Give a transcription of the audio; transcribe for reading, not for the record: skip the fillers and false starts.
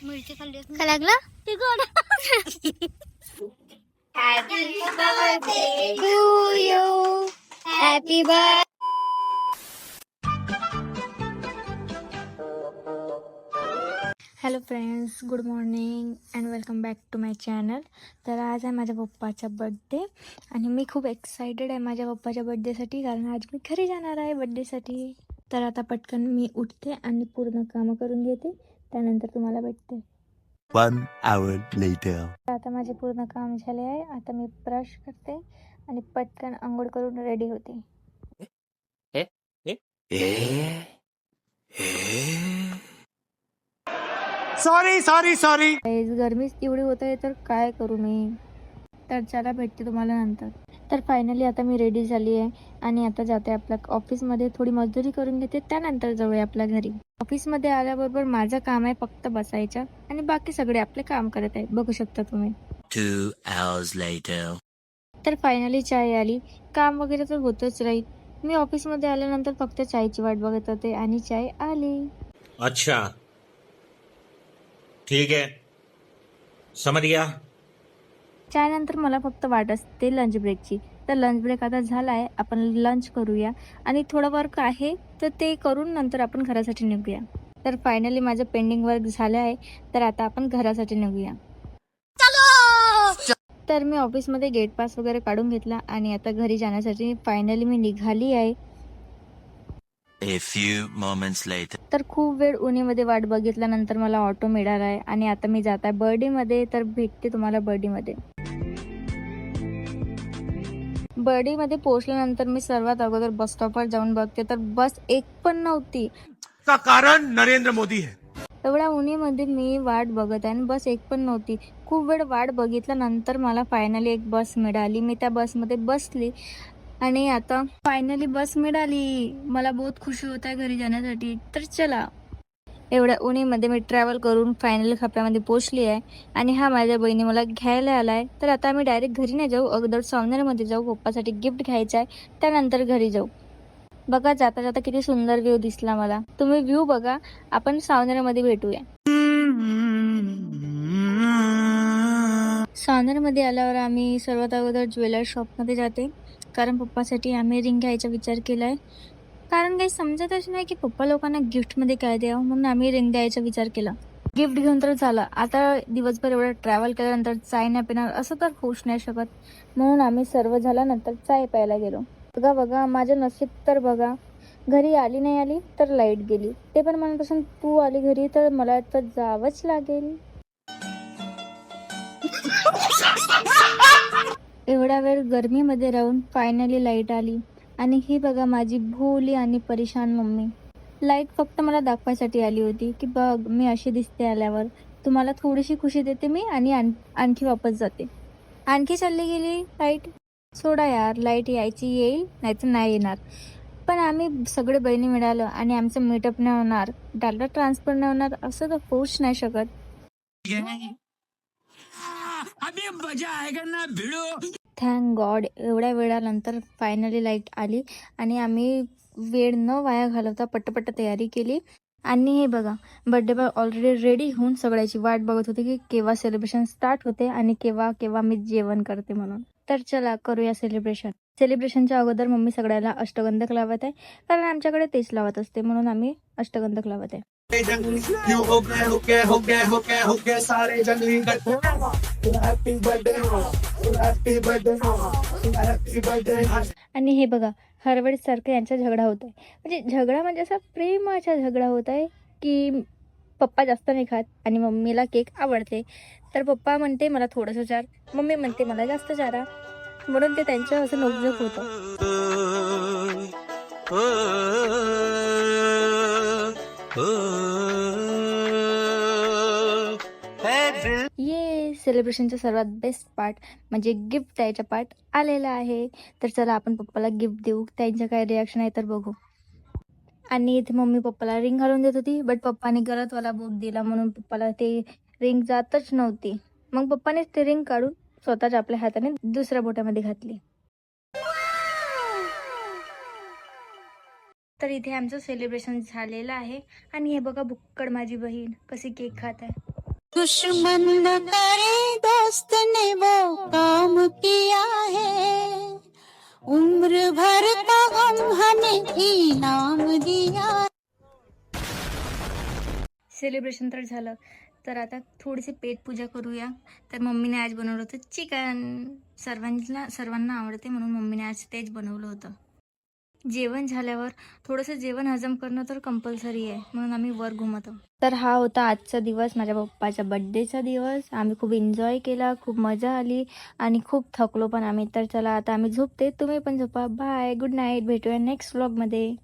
मिरची खाल्ली का लागला happy birthday to you happy birthday. Hello friends, good morning and welcome back to my channel. तर आज आहे माझ्या पप्पाचा बड्डे आणि मी खूप एक्सायटेड आहे माझ्या पप्पाच्या बड्डेसाठी, कारण आज मी घरी जाणार आहे बड्डेसाठी. तर आता पटकन मी उठते आणि पूर्ण कामं करून घेते, त्यानंतर तुम्हाला भेटते. 1 hour later. आता माझे पूर्ण काम झाले आहे. आता मी ब्रश करते आणि पटकन आंघोळ करून रेडी होते. सॉरी. गरमीच एवढी होत आहे, तर काय करू मी. तर चला भेटते तुम्हाला नंतर. तर फायनली आता मी रेडी झाली आहे आणि आता जाते आपल्या ऑफिसमध्ये, थोडी मजदुरी करून घेते, त्यानंतर जाऊया आपल्या घरी. ऑफिसमध्ये आल्याबरोबर माझं काम आहे फक्त बसायचं आणि बाकी सगळे आपले काम करत आहेत, बघू शकता तुम्ही. 2 hours later. तर फायनली चाय आली. काम वगैरे तर होतच राहील. मी ऑफिसमध्ये आल्यानंतर फक्त चायची वाट बघत होते आणि चाय आली. अच्छा ठीक है, समझ गया. त्यानंतर मला फक्त वाट असते लंच ब्रेकची. तर लंच ब्रेक आता झाला आहे, आपण लंच करूया आणि थोडं वर्क आहे तर ते करून नंतर आपण घरासाठी निघूया. तर फायनली माझं पेंडिंग वर्क झालं आहे, तर आता आपण घरासाठी निघूया. तर मी ऑफिसमध्ये गेट पास वगैरे काढून घेतला आणि आता घरी जाण्यासाठी फायनली मी निघाली आहे. A few moments later. तर खूप वेळ उन्हीमध्ये वाट बघितल्यानंतर मला ऑटो मिळाला आहे आणि आता मी जात आहे बर्डीमध्ये. तर भेटते तुम्हाला बर्डीमध्ये. बर्डीमध्ये पोहोचल्यानंतर मी सर्वात अगोदर बस स्टॉपवर जाऊन बघते, तर बस एक पण नव्हती. का कारण नरेंद्र मोदी है. एवढ्या उन्हीमध्ये मी वाट बघत आहे आणि बस एक पण नव्हती. खूप वेळ वाट बघितल्यानंतर मला फायनली एक बस मिळाली. मी त्या बसमध्ये बसली आणि आता फायनली बस मिळाली. मला बहुत खुशी होत आहे घरी जाण्यासाठी. तर चला, एवढ्या उन्हीमध्ये मी ट्रॅव्हल करून फायनली खप्प्यामध्ये पोहोचली आहे आणि हा माझ्या बहिणी मला घ्यायला आला आहे. तर आता आम्ही डायरेक्ट घरी नाही जाऊ, अगोदर सावनेरमध्ये जाऊ, पप्पासाठी गिफ्ट घ्यायचं आहे, त्यानंतर घरी जाऊ. बघा जाता जाता किती सुंदर व्ह्यू दिसला मला. तुम्ही व्ह्यू बघा, आपण सावनेरमध्ये भेटूया. सावनेरमध्ये आल्यावर आम्ही सर्वात अगोदर ज्वेलरी शॉपमध्ये जाते, कारण पप्पासाठी आम्ही रिंग घ्यायचा विचार केला आहे. कारण काही समजतच नाही की पप्पा लोकांना गिफ्टमध्ये काय द्यावं, म्हणून आम्ही रिंग द्यायचा विचार केला. गिफ्ट घेऊन तर झालं, आता दिवसभर एवढं ट्रॅव्हल केल्यानंतर चाय नाही पिणार असं तर होऊच नाही शकत, म्हणून आम्ही सर्व झाल्यानंतर चाय प्यायला गेलो. बघा माझं नशीब तर बघा, घरी आली नाही आली तर लाईट गेली. ते पण मनापासून तू आली घरी तर मला तर जावंच लागेल. एवढा वेळ गरमीमध्ये राहून फायनली लाईट आली आणि ही बघा माझी भोली आणि परेशान मम्मी. लाईट फक्त मला दाखवायसाठी आली होती की बघ मी अशी दिसते आल्यावर, तुम्हाला थोडीशी खुशी देते मी आणि आणखी वापस जाते. आणखी चालली गेली लाईट. सोडा यार, लाईट यायची येईल नाहीतर नाही येणार, पण आम्ही सगळे बहिणी मिळालं आणि आमचं मीटअप नाही होणार, डाटा ट्रान्सफर नाही होणार असं तर होऊच नाही शकत. थँक गॉड एवढ्या वेळानंतर फायनली लाईट आली आणि आम्ही वेळ न वाया घालवता पटपट तयारी केली. आणि हे बघा, बर्थडे बॉय ऑलरेडी रेडी होऊन सगळ्याची वाट बघत होते की केव्हा सेलिब्रेशन स्टार्ट होते आणि केव्हा मी जेवण करते म्हणून. तर चला करूया सेलिब्रेशनच्या अगोदर मम्मी सगळ्याला अष्टगंधक लावत आहे, कारण आमच्याकडे तेच लावत असते, म्हणून आम्ही अष्टगंधक लावत आहे. आणि हे बघा, हरवेळेस सारखं यांचा झगडा होत आहे, म्हणजे झगडा म्हणजे असा प्रेमाचा झगडा होत आहे की पप्पा जास्त नाही खात आणि मम्मीला केक आवडते, तर पप्पा म्हणते मला थोडंसं चार, मम्मी म्हणते मला जास्त चारा, म्हणून ते त्यांचं असं नोकझोक होतं. ये सेलिब्रेशनचा सर्वात बेस्ट पार्ट म्हणजे गिफ्ट द्यायचा पार्ट आलेला आहे. तर चला आपण पप्पाला गिफ्ट देऊ, त्यांचं काय रिॲक्शन आहे तर बघू. आणि इथे मम्मी पप्पाला रिंग घालून देत होती, बट पप्पाने गलतवाला बोट दिला, म्हणून पप्पाला ते रिंग जातच नव्हती. मग पप्पाने ते रिंग काढून स्वतःच आपल्या हाताने दुसऱ्या बोटामध्ये घातली. तर इथे आमचं सेलिब्रेशन झालेलं आहे आणि हे बघा बुक्कड माझी बहीण कशी केक खात आहे. दुश्मन न करे दोस्त ने वो काम किया है, उम्र भर का गम हमें इनाम दिया. सेलिब्रेशन तर झालं, तर आता थोडीशी पेटपूजा करूया. तर मम्मीने आज बनवलं होतं चिकन. सर्वांना आवडते म्हणून मम्मीने आज तेच बनवलं होतं. जेवण झाल्यावर थोडंसं जेवण हजम करणं तर कंपल्सरी आहे, म्हणून आम्ही वर घुमतो. तर हा होता आजचा दिवस, माझ्या पप्पाच्या बड्डेचा दिवस. आम्ही खूप एन्जॉय केला, खूप मजा आली आणि खूप थकलो पण आम्ही. तर चला आता आम्ही झोपते, तुम्ही पण झोपा. Bye, good night. भेटूया नेक्स्ट व्लॉगमध्ये.